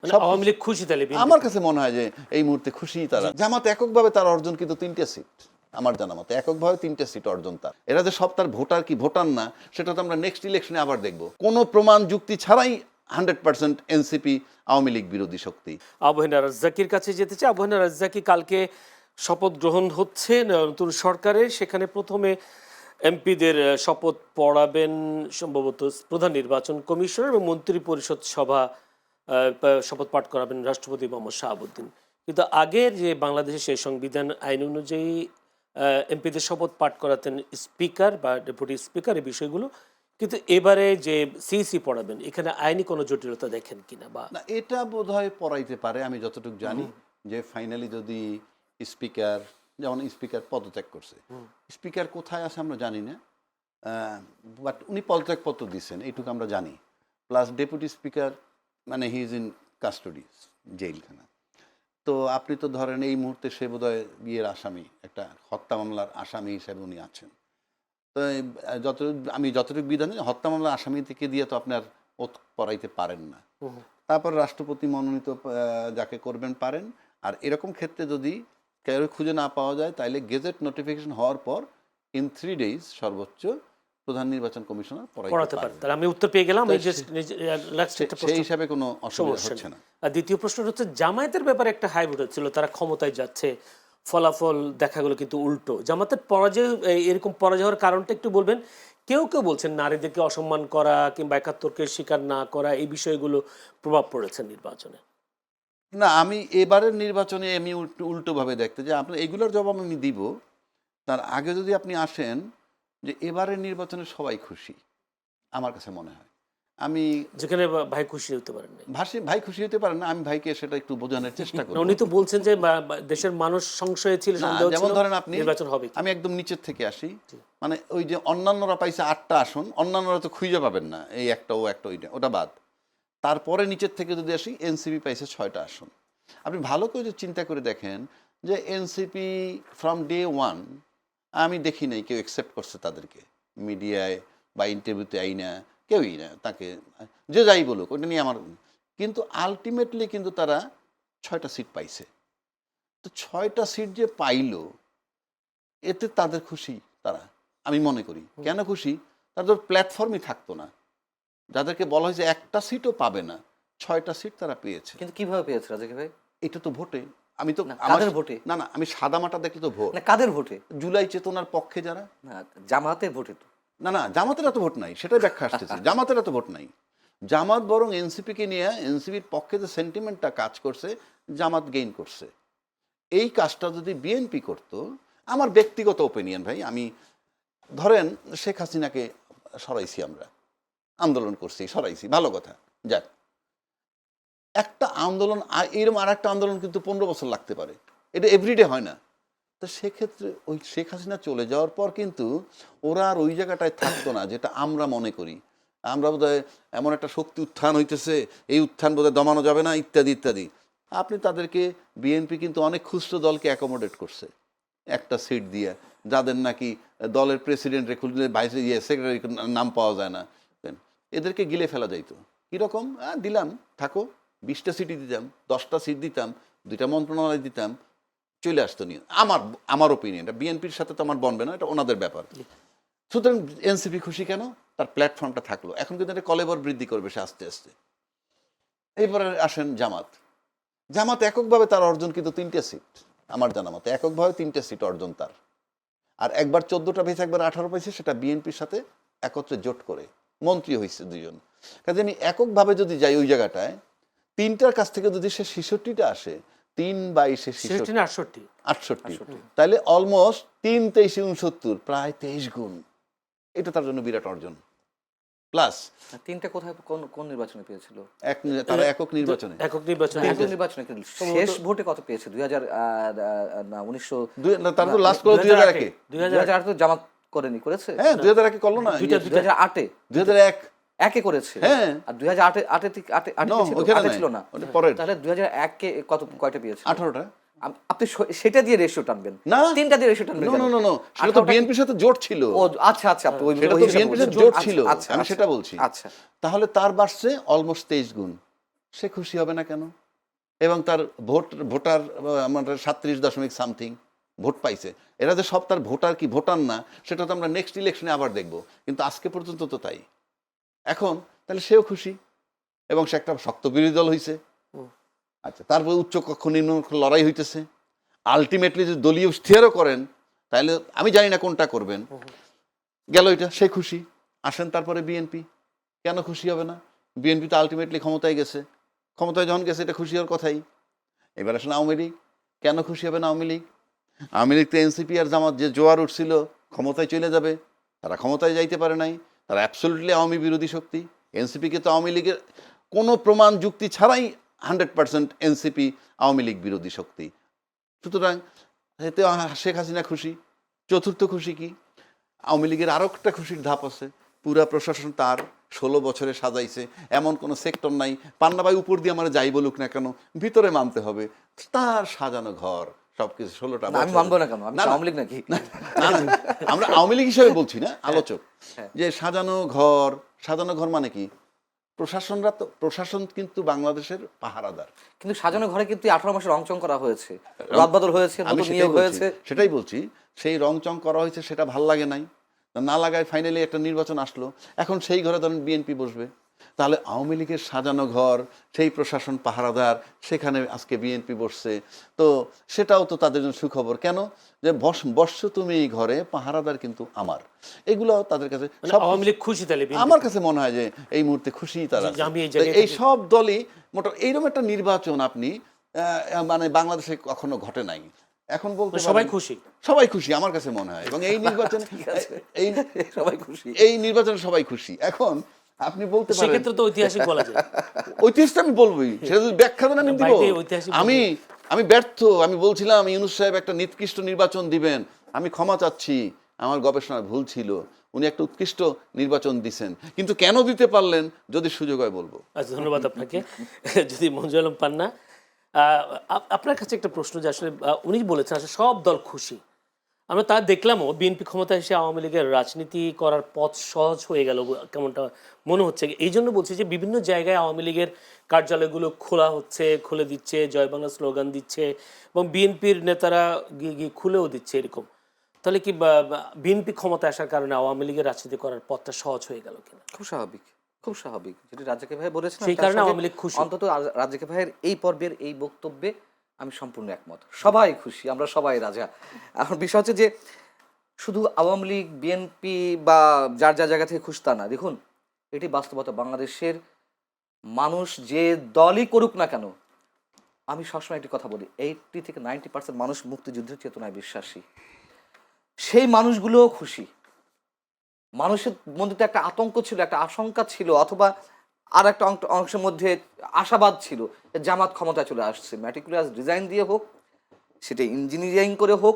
মানে আওয়ামী লীগ খুশি তাহলে আমার কাছে মনে হয় যে এই মুহূর্তে খুশি তারা। জামাত এককভাবে তার অর্জন কিন্তু 3টে সিট, আমার জানা মতে এককভাবে 3টে সিট অর্জন তার। এরা যে সব তার ভোটার কি ভোটার না সেটা তো আমরা নেক্সট ইলেকশনে আবার দেখব। কোনো প্রমাণ যুক্তি ছাড়াই 100% এনসিপি আওয়ামী লীগ বিরোধী শক্তি। আবু হেনা রাজ্জাকির কাছে যেতে চাই। আবু হেনা রাজ্জাকি, কালকে শপথ গ্রহণ হচ্ছে নতুন সরকারের, সেখানে প্রথমে এমপিদের শপথ পড়াবেন সম্ভবত প্রধান নির্বাচন কমিশনার এবং মন্ত্রী পরিষদ সভা শপথ পাঠ করাবেন রাষ্ট্রপতি মোহাম্মদ শাহাবুদ্দিন। কিন্তু আগের যে বাংলাদেশের সেই সংবিধান আইন অনুযায়ী এমপিদের শপথ পাঠ করাতেন স্পিকার বা ডেপুটি স্পিকার, এই বিষয়গুলো। কিন্তু এবারে যে সিইসি পড়াবেন, এখানে আইনি কোনো জটিলতা দেখেন কিনা? বা না, এটা বোধহয় পড়াইতে পারে। আমি যতটুকু জানি যে ফাইনালি যদি স্পিকার, যেমন স্পিকার পদত্যাগ করছে, স্পিকার কোথায় আছে আমরা জানি না, বাট উনি পদত্যাগপত্র দিচ্ছেন এইটুকু আমরা জানি। প্লাস ডেপুটি স্পিকার মানে হি ইজ ইন কাস্টডি, জেলখানা। তো আপনি তো ধরেন এই মুহূর্তে সে বোধহয় বিয়ের আসামি, একটা হত্যা মামলার আসামি হিসেবে উনি আছেন। তো আমি যতটুকু বিধান হত্যা মামলার আসামি থেকে দিয়ে তো আপনার ওত পড়াইতে পারেন না। তারপর রাষ্ট্রপতি মনোনীত যাকে করবেন পারেন। আর এরকম ক্ষেত্রে যদি কেউ খুঁজে না পাওয়া যায় তাহলে গেজেট নোটিফিকেশন হওয়ার পর ইন 3 days সর্বোচ্চ প্রধান নির্বাচন কমিশনার পড়াতে পারেন। তাহলে আমি উত্তর পেয়ে গেলাম। সেই হিসাবে কোনো অসুবিধা হচ্ছে না। আর দ্বিতীয় প্রশ্ন হচ্ছে, জামায়াতের ব্যাপারে একটা হাইব্রিড হচ্ছিল, তারা ক্ষমতায় যাচ্ছে, ফলাফল দেখা গেল কিন্তু উল্টো। জামাতের পরাজয়, এরকম পরাজয় হওয়ার কারণটা একটু বলবেন? কেউ কেউ বলছেন নারীদেরকে অসম্মান করা কিংবা ৭১কে স্বীকার না করা, এই বিষয়গুলো প্রভাব পড়েছে নির্বাচনে। না, আমি এবারের নির্বাচনে আমি উল্টোভাবে দেখতে যে আপনার এগুলোর জবাব আমি দিব। তার আগে যদি আপনি আসেন যে এবারের নির্বাচনে সবাই খুশি আমার কাছে মনে হয়। আমি যেখানে ভাই খুশি হতে পারেন না, ভাই খুশি হতে পারেন না, আমি ভাইকে সেটা একটু বোঝানোর চেষ্টা করি। উনি তো বলছেন যে দেশের মানুষ সংশয়ে ছিল, সন্দেহ ছিল, যেমন ধরেন আপনি নির্বাচন হবে। আমি একদম নিচের থেকে আসি, মানে ওই যে অন্যান্যরা পাইছে 8টা আসন, অন্যান্যরা তো খুঁজে পাবেন না, এই একটা ও একটা ওটা বাদ। তারপরে নিচের থেকে যদি আসি, এনসিপি পাইছে 6টা আসন। আপনি ভালো করে যদি চিন্তা করে দেখেন যে এনসিপি ফ্রম ডে 1 আমি দেখি নাই কেউ অ্যাকসেপ্ট করছে তাদেরকে, মিডিয়ায় বা ইন্টারভিউতে আইনা কেউই না, তাকে যে যাই বলুক ওটা নিয়ে আমার। কিন্তু আলটিমেটলি কিন্তু তারা 6টা সিট পাইছে। তো 6টা সিট যে পাইল এতে তাদের খুশি তারা, আমি মনে করি। কেন খুশি? তাদের প্ল্যাটফর্মই থাকতো না, যাদেরকে বলা হয়েছে একটা সিটও পাবে না, 6টা সিট তারা পেয়েছে। কিন্তু কিভাবে পেয়েছে রাজাকি ভাই? এটা তো ভোটে। আমি তো কাদের ভোটে? না না, আমি সাদা মাটা দেখলে তো ভোট। না, কাদের ভোটে? জুলাই চেতনার পক্ষে যারা। না, জামাতের ভোটে তো। না না, জামাতের এত ভোট নাই, সেটাই ব্যাখ্যা আসতেছে। জামাতের এত ভোট নাই। জামাত বরং এনসিপিকে নিয়ে, এনসিপির পক্ষে যে সেন্টিমেন্টটা কাজ করছে, জামাত গেইন করছে। এই কাজটা যদি বিএনপি করতো, আমার ব্যক্তিগত ওপিনিয়ন ভাই, আমি ধরেন শেখ হাসিনাকে সরাইছি, আমরা আন্দোলন করছি, সরাইছি, ভালো কথা, যাক। একটা আন্দোলন এরকম আর একটা আন্দোলন কিন্তু 15 বছর লাগতে পারে, এটা এভরিডে হয় না। তো সেক্ষেত্রে ওই শেখ হাসিনা চলে যাওয়ার পর কিন্তু ওরা আর ওই জায়গাটায় থাকতো না, যেটা আমরা মনে করি। আমরা বোধহয় এমন একটা শক্তি উত্থান হইতেছে, এই উত্থান বোধহয় দমানো যাবে না, ইত্যাদি ইত্যাদি। আপনি তাদেরকে, বিএনপি কিন্তু অনেক খুচরো দলকে অ্যাকোমোডেট করছে একটা সিট দিয়ে, যাদের নাকি দলের প্রেসিডেন্ট রেখে ভাইস সেক্রেটারি নাম পাওয়া যায় না, এদেরকে গিলে ফেলা যাইতো। কীরকম? দিলাম, থাকো, 20টা সিটই দিতাম, 10টা সিট দিতাম, 2টা মন্ত্রণালয় দিতাম, চলে আসতো নিয়ে। আমার ওপিনিয়ন, এটা বিএনপির সাথে তো আমার বনবে না, এটা ওনাদের ব্যাপার। সুতরাং এনসিপি খুশি কেন? তার প্ল্যাটফর্মটা থাকলো। এখন কিন্তু এটা কলেবর বৃদ্ধি করবে সে আস্তে আস্তে। এরপরে আসেন জামাত। জামাত এককভাবে তার অর্জন কিন্তু 3টে সিট, আমার জানা মতে এককভাবে 3টে সিট অর্জন তার। আর একবার 14টা পেয়েছে, একবার 18 পেয়েছে, সেটা বিএনপির সাথে একত্রে জোট করে মন্ত্রী হয়েছে 2জন। কাজে আমি এককভাবে যদি যাই ওই জায়গাটায়, 3টার কাছ থেকে যদি সে 66টা আসে, 3/22 68, তাহলে অলমোস্ট 3-23-69, প্রায় 23 গুণ। এটা তার জন্য বিরাট অর্জন। প্লাস 3টা কোথায়, কোন নির্বাচনে পেয়েছিল? তারা একক নির্বাচনে শেষ ভোটে কত পেয়েছে? 1900, তারা তো লাস্ট করে 2001-এ। 2008 তো জামাত করেনি, করেছে? হ্যাঁ, 2001-এ করলো না, 2008-এ 2001 একে করেছে। হ্যাঁ, আর 2008 ছিল না। তাহলে 2001-কে কয়টা পেয়েছে? 18টা। আপনি সেটা দিয়ে রেশিও টানবেন না, 3টা দিয়ে রেশিও টানবেন? না, সেটা তো বিএনপির সাথে জোট ছিল। ও আচ্ছা, আপনি ওই সেটা তো বিএনপির সাথে জোট ছিল, আমি সেটা বলছি। আচ্ছা, তাহলে তার বাড়ছে অলমোস্ট 23 গুণ। সে খুশি হবে না কেন? এবং তার ভোটার আমাদের 37.something ভোট পাইছে। এরা যে সব তার ভোটার কি ভোটার না, সেটা তো আমরা নেক্সট ইলেকশনে আবার দেখব, কিন্তু আজকে পর্যন্ত তো তাই। এখন তাহলে সেও খুশি, এবং সে একটা শক্ত বিরোধী দল হয়েছে। আচ্ছা, তারপর উচ্চ কক্ষ নিম্ন কক্ষ লড়াই হইতেছে। আলটিমেটলি যদি দলীয় স্থিরও করেন, তাহলে আমি জানি না কোনটা করবেন, গেল এটা, সে খুশি। আসেন তারপরে বিএনপি, কেন খুশি হবে না? বিএনপি তো আলটিমেটলি ক্ষমতায় গেছে, ক্ষমতায় যখন গেছে এটা খুশি হওয়ার কথাই। এবার আসেন আওয়ামী লীগ, কেন খুশি হবে না আওয়ামী লীগ? আওয়ামী লীগ তো এনসিপি আর জামাত যে জোয়ার উঠছিল ক্ষমতায় চলে যাবে, তারা ক্ষমতায় যাইতে পারে নাই, তারা অ্যাবসলিউটলি আওয়ামী বিরোধী শক্তি। এনসিপিকে তো আওয়ামী লীগের কোনো প্রমাণ যুক্তি ছাড়াই 100% এনসিপি আওয়ামী লীগ বিরোধী শক্তি। সুতরাং এতে শেখ হাসিনা খুশি। চতুর্থ খুশি কি? আওয়ামী লীগের আরও একটা খুশির ধাপ আছে, পুরা প্রশাসন তার 16 বছরে সাজাইছে, এমন কোনো সেক্টর নাই, পান্নাবাই উপর দিয়ে আমার যাই বলুক না কেন ভিতরে মানতে হবে, তার সাজানো ঘর সবকিছু 16টা না, আমি মানবো না কেন? আমি আওয়ামী লীগ নাকি? আমরা আওয়ামী লীগ হিসেবে বলছি না, আলোচক। যে সাজানো ঘর মানে কি? প্রশাসন কিন্তু বাংলাদেশের পাহারাদার। কিন্তু সাজানো ঘরে কিন্তু 18 মাসে রংচং করা হয়েছে, রদবদল হয়েছে, নতুন নিয়োগ হয়েছে। সেটাই বলছি, সেই রংচং করা হয়েছে, সেটা ভাল লাগে নাই, না লাগায় ফাইনালি একটা নির্বাচন আসলো, এখন সেই ঘরে ধরেন বিএনপি বসবে। তাহলে আওয়ামী লীগের সাজানো ঘর, সেই প্রশাসন পাহারাদার, সেখানে আজকে বিএনপি বসছে, তো সেটাও তো তাদের জন্য সুখবর। কেন? যে বসছো তুমি এই ঘরে, পাহারাদার কিন্তু আমার। এগুলো তাদের কাছে সব, আওয়ামী লীগ খুশি তাহলে আমার কাছে মনে হয় যে এই মুহূর্তে খুশি তারা। এই সব দলই মোটা এইরকম একটা নির্বাচন আপনি মানে বাংলাদেশে কখনো ঘটে নাই। এখন বলতে সবাই খুশি, সবাই খুশি আমার কাছে মনে হয়, এবং এই নির্বাচনে সবাই খুশি, এই নির্বাচনে সবাই খুশি। এখন আপনি বলতে পারেন সেক্ষেত্রে তো ঐতিহাসিক বলা যায়। ঐতিহাসিক আমি বলবোই, সেটা যদি ব্যাখ্যা দেন আমি দিব। আমি ব্যর্থ, আমি বলছিলাম ইউনূস সাহেব একটা নিকৃষ্ট নির্বাচন দিবেন, আমি ক্ষমা চাচ্ছি, আমার গবেষণায় ভুল ছিল, উনি একটা উৎকৃষ্ট নির্বাচন দিছেন, কিন্তু কেন দিতে পারলেন যদি সুযোগ হয় বলবো। আচ্ছা, ধন্যবাদ আপনাকে। যদি মঞ্জুর আলম পান্না, আপনার কাছে একটা প্রশ্ন, যে আসলে উনি বলেছেন আসলে সব দল খুশি, আমরা তা দেখলামও, বিএনপি ক্ষমতায় এসে আওয়ামী লীগের রাজনীতি করার পথ সহজ হয়ে গেল কেমনটা মনে হচ্ছে। এই জন্য বলছি যে বিভিন্ন জায়গায় আওয়ামী লীগের কার্যালয়গুলো খোলা হচ্ছে, খুলে দিচ্ছে, জয় বাংলা স্লোগান দিচ্ছে, এবং বিএনপির নেতারা গিয়ে খুলেও দিচ্ছে এরকম। তাহলে কি বিএনপি ক্ষমতায় আসার কারণে আওয়ামী লীগের রাজনীতি করার পথটা সহজ হয়ে গেল কিনা? খুব স্বাভাবিক, খুব স্বাভাবিক, যেটি রাজ্জাকি ভাই বলেছেন, সেই কারণে আওয়ামী লীগ খুশি। অন্তত রাজ্জাকি ভাইয়ের এই পর্বের এই বক্তব্যে আমি সম্পূর্ণ একমত। সবাই খুশি, আমরা সবাই রাজা। এখন বিষয় হচ্ছে যে শুধু আওয়ামী লীগ, বিএনপি বা যার যা জায়গা থেকে খুশি তা না। দেখুন, এটি বাস্তবতা। বাংলাদেশের মানুষ যে দলই করুক না কেন, আমি সবসময় একটি কথা বলি, 80 থেকে 90% মানুষ মুক্তিযুদ্ধের চেতনায় বিশ্বাসী। সেই মানুষগুলোও খুশি। মানুষের মধ্যে তো একটা আতঙ্ক ছিল, একটা আশঙ্কা ছিল, অথবা আর একটা অংশের মধ্যে আশাবাদ ছিল, জামাত ক্ষমতায় চলে আসছে। ম্যাটিকুলাস ডিজাইন দিয়ে হোক, সেটা ইঞ্জিনিয়ারিং করে হোক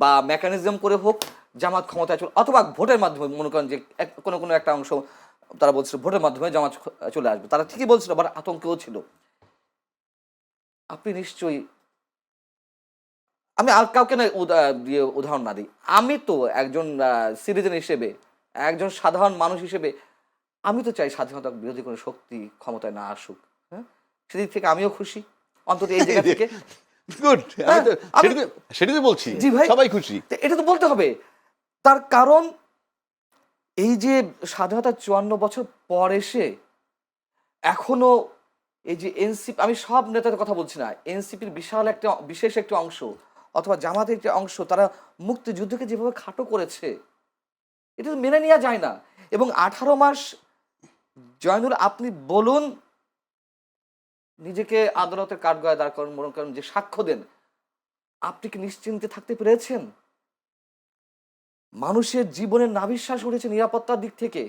বা মেকানিজম করে হোক, জামাত ক্ষমতায় চলে, অথবা ভোটের মাধ্যমে, মনে করেন যে কোনো একটা অংশ তারা বলছিল ভোটের মাধ্যমে জামাত চলে আসবে, তারা ঠিকই বলছিল, আবার আতঙ্কেও ছিল। আপনি নিশ্চয়ই, আমি আর কাউকে না দিয়ে উদাহরণ না দিই, আমি তো একজন সিটিজেন হিসেবে, একজন সাধারণ মানুষ হিসেবে, আমি তো চাই স্বাধীনতা বিরোধী কোনো শক্তি ক্ষমতায় না আসুক। হ্যাঁ, সেদিক থেকে আমিও খুশি, অন্তত এই জায়গা থেকে। গুড, সেটা তো বলছি, জি ভাই, সবাই খুশি, এটা তো বলতে হবে। তার কারণ এই যে স্বাধীনতা 54 বছর পর এসে এখনো এই যে এনসিপি, আমি সব নেতাদের কথা বলছি না, এনসিপির বিশেষ একটা অংশ অথবা জামাতের একটা অংশ, তারা মুক্তিযুদ্ধকে যেভাবে খাটো করেছে, এটা তো মেনে নেওয়া যায় না। এবং 18 মাস, জয়নুল আপনি বলুন, নিজেকে আদালতের কাঠগড়ায় দাঁড় করেন, মনে করেন যে সাক্ষ্য দেন, আপনি কি নিশ্চিন্তে থাকতে পেরেছেন? মানুষের জীবনের নাভিশ্বাস উঠেছে নিরাপত্তার দিক থেকে।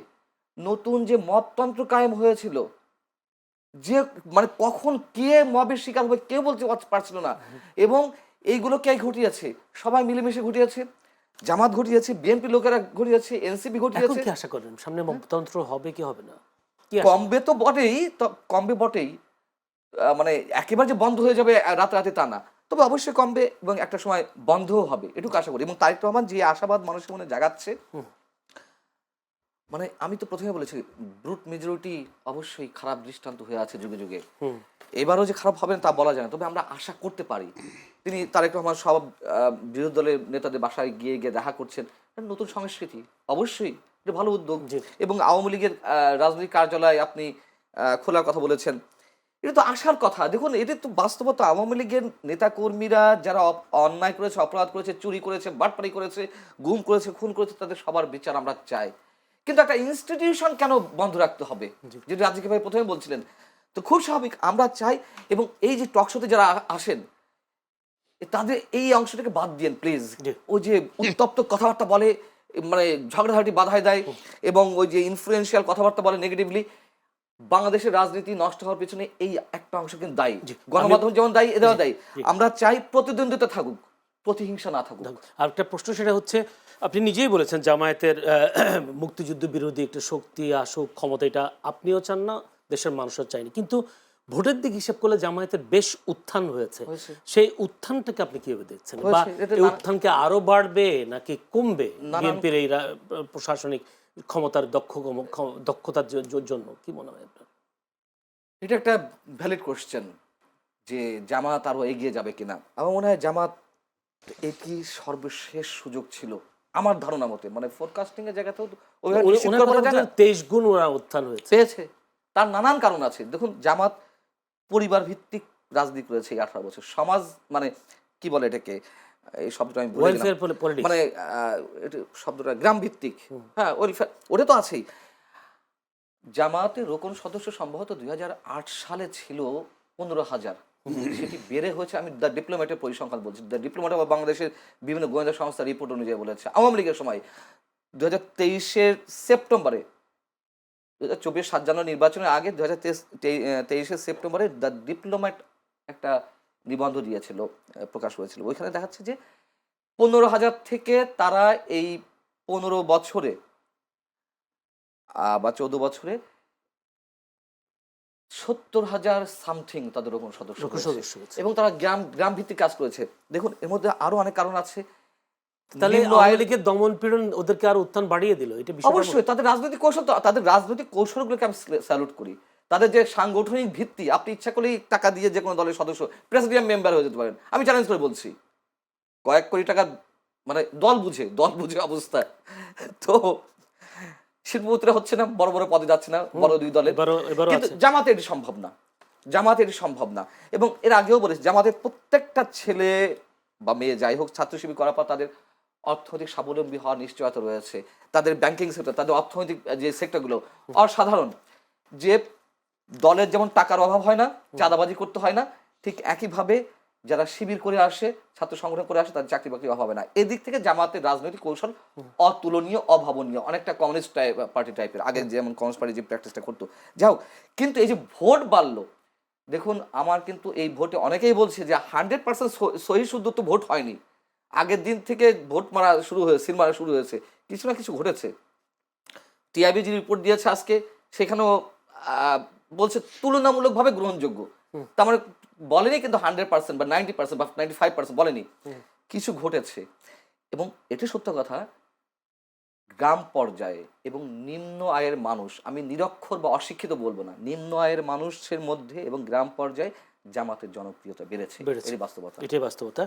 নতুন যে মবতন্ত্র কায়েম হয়েছিল, যে মানে কখন কে মবের শিকার হবে কেউ বলতে পারছিল না, এবং এইগুলো কে ঘটিয়েছে? সবাই মিলেমিশে ঘটিয়েছে। জামাত ঘটিয়েছে, বিএনপি লোকেরা ঘটিয়েছে, এনসিপি ঘটিয়েছে। কি আশা করেন সামনে মবতন্ত্র হবে কি হবে না? কমবে তো বটেই, কমবে বটেই, মানে একেবারে যে বন্ধ হয়ে যাবে রাতে তা না, তবে অবশ্যই কমবে এবং একটা সময় বন্ধও হবে, এটুকু আশা করি। এবং তারেক রহমান যে আশাবাদ মানুষের মনে জাগাচ্ছে, মানে আমি তো প্রথমে বলেছি ব্রুট মেজরিটি অবশ্যই খারাপ দৃষ্টান্ত হয়ে আছে যুগে যুগে। এবারও যে খারাপ হবে না তা বলা যায় না, তবে আমরা আশা করতে পারি। তিনি তারেক রহমান সব বিরোধী দলের নেতাদের বাসায় গিয়ে গিয়ে দেখা করছেন, এটা নতুন সংস্কৃতি, অবশ্যই এটা ভালো উদ্যোগ। এবং আওয়ামী লীগের রাজনৈতিক কার্যালয় আপনি খোলার কথা বলেছেন, এটা তো আসার কথা। দেখুন এদের তো বাস্তবতা, আওয়ামী লীগের নেতাকর্মীরা যারা অন্যায় করেছে, অপরাধ করেছে, চুরি করেছে, বাটপারি করেছে, গুম করেছে, খুন করেছে, তাদের সবার বিচার আমরা চাই। কিন্তু একটা ইনস্টিটিউশন কেন বন্ধ রাখতে হবে, যেটা আজকে ভাই প্রথমে বলছিলেন, তো খুব স্বাভাবিক আমরা চাই। এবং এই যে টক শোতে যারা আসেন তাদের এই অংশটাকে বাদ দিয়েন প্লিজ। ওই যে উত্তপ্ত কথাবার্তা বলে, মানে ঝগড়াঝাটি বাধায় দেয়, এবং ওই যে ইনফ্লুয়েন্সিয়াল কথাবার্তা বলে নেগেটিভলি, বাংলাদেশের রাজনীতি নষ্ট হওয়ার পিছনে এই একটা অংশ কিন্তু দায়ী। গণমাধ্যম যেমন দায়ী, এদেরও দায়ী। আমরা চাই প্রতিদ্বন্দ্বিতা থাকুক, প্রতিহিংসা না থাকুক। আর একটা প্রশ্ন সেটা হচ্ছে, আপনি নিজেই বলেছেন জামায়াতের মুক্তিযুদ্ধ বিরোধী একটা শক্তি আসুক ক্ষমতা, এটা আপনিও চান না, দেশের মানুষও চায়নি, কিন্তু ভোটের দিক হিসেব করলে জামায়াতের বেশ উত্থান হয়েছে। সেই উত্থানটাকে আপনি কিভাবে দেখছেন, বা এই উত্থানকে আরো বাড়বে নাকি কমবে বিএনপির এই প্রশাসনিক ক্ষমতার দক্ষতার জন্য, কি মনে হয় আপনার? এটা একটা ভ্যালিড কোশ্চেন যে জামাত আরো এগিয়ে যাবে কিনা। আমার মনে হয় জামাত এটি সর্বশেষ সুযোগ ছিল আমার ধারণা মতে, মানে ফোরকাস্টিং এর জায়গাতেও 23 গুণ ওরা উত্থান হয়েছে পেয়েছে। তার নানান কারণ আছে। দেখুন জামাত পরিবার ভিত্তিক রাজনীতি করেছে এই 18 বছর। সমাজ মানে কি বলে এটাকে, এই শব্দটা আমি ভুলে গেলাম, মানে এটা শব্দটা গ্রাম ভিত্তিক, হ্যাঁ ওয়েলফেয়ার, ওটা তো আছেই। জামাতের রোকন সদস্য সম্ভবত 2008 সালে ছিল 15,000, সেটি বেড়ে হয়েছে, আমি দ্য ডিপ্লোম্যাটের পরিসংখ্যান বলছি, দ্য ডিপ্লোম্যাট বা বাংলাদেশের বিভিন্ন গোয়েন্দা সংস্থার রিপোর্ট অনুযায়ী বলেছে আওয়ামী লীগের সময় 2023 সেপ্টেম্বরে, 2024 7 জানুয়ারি নির্বাচনের আগে 2023 সেপ্টেম্বরে দ্য ডিপ্লোম্যাট একটা নিবন্ধ দিয়েছিল, প্রকাশ হয়েছিল। ওইখানে দেখাচ্ছে যে 15,000 থেকে তারা এই 15 বছরে বা 14 বছরে 70,000 সামথিং তাদের ওরকম সদস্য হয়েছে, এবং তারা গ্রাম ভিত্তিক কাজ করেছে। দেখুন এর মধ্যে আরো অনেক কারণ আছে। তাহলে আওয়ামী লীগের দমন পীড়ন ওদেরকে আরো উত্থান বাড়িয়ে দিল, এটা অবশ্যই তাদের রাজনৈতিক কৌশল, তাদের রাজনৈতিক কৌশলগুলোকে আমি স্যালুট করি। তাদের যে সাংগঠনিক ভিত্তি, আপনি ইচ্ছা করলেই টাকা দিয়ে যে কোনো দলের সদস্য প্রেসিডিয়াম মেম্বার হয়ে যেতে পারেন, আমি চ্যালেঞ্জ করে বলছি। কয়েক কোটি টাকা, মানে দল বুঝে অবস্থা। তো শিল্পপতিরা হচ্ছে না, বড় বড় পদে যাচ্ছে না বড় দুই দলে, কিন্তু জামাতে এটি সম্ভব না। এবং এর আগেও বলেছি জামাতের প্রত্যেকটা ছেলে বা মেয়ে যাই হোক ছাত্র শিবির করার পর তাদের অর্থনৈতিক স্বাবলম্বী হওয়ার নিশ্চয়তা রয়েছে। তাদের ব্যাংকিং সেক্টর, তাদের অর্থনৈতিক যে সেক্টরগুলো অসাধারণ। যে দলের যেমন টাকার অভাব হয় না, চাঁদাবাজি করতে হয় না, ঠিক একইভাবে যারা শিবির করে আসে, ছাত্র সংগঠন করে আসে, তাদের চাকরি বাকরি অভাব হয় না। এদিক থেকে জামাতের রাজনৈতিক কৌশল অতুলনীয়, অভাবনীয়, অনেকটা কমিউনিস্ট পার্টি টাইপের, আগে যেমন কমিউনিস্ট পার্টি যে প্র্যাকটিসটা করতো। যাই হোক, কিন্তু এই যে ভোট বাড়লো, দেখুন আমার কিন্তু এই ভোটে অনেকেই বলছে যে 100% সহি শুদ্ধ তো ভোট হয়নি। আগের দিন থেকে ভোট মারা শুরু হয়েছে, সিল মারা শুরু হয়েছে, কিছু না কিছু ঘটেছে। টিআইবি যে রিপোর্ট দিয়েছে আজকে, সেখানেও বলছে তুলনামূলকভাবে গ্রহণযোগ্য। তার মানে বলেনি কিন্তু 100% বা 90% বা 95% বলেনি, কিছু ঘটেছে। এবং এটি সত্য কথা, গ্রাম পর্যায়ে এবং নিম্ন আয়ের মানুষ, আমি নিরক্ষর বা অশিক্ষিত বলবো না, নিম্ন আয়ের মানুষের মধ্যে এবং গ্রাম পর্যায়ে জামাতের জনপ্রিয়তা বেড়েছে, এটাই বাস্তবতা।